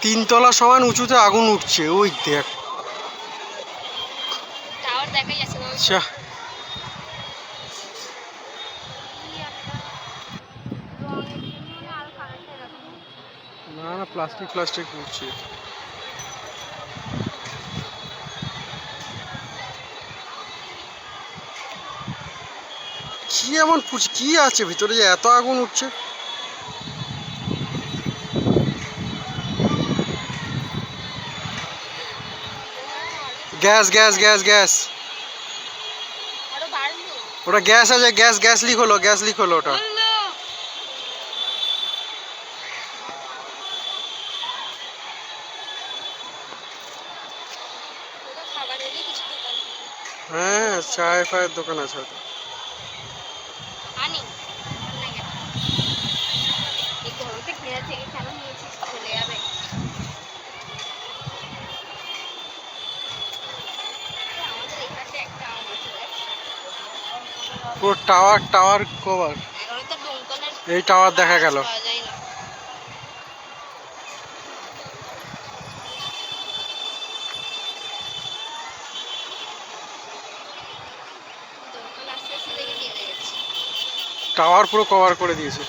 তিনতলা সমান উঁচুতে আগুন উঠছে, ওই দেখ। আচ্ছা, না না, প্লাস্টিক প্লাস্টিক উঠছে। কি এমন কি আছে ভিতরে যে এত আগুন উঠছে? গ্যাস গ্যাস গ্যাস গ্যাস, ওটা গ্যাস আছে, গ্যাস গ্যাস লিক হলো, গ্যাস লিক হলো ওটা। হ্যাঁ, চায় ফায়ের দোকান আছে হয়তো। পুরো টাওয়ার টাওয়ার কভার, এই টাওয়ার দেখা গেল। টাওয়ার পুরো কভার করে দিয়েছে।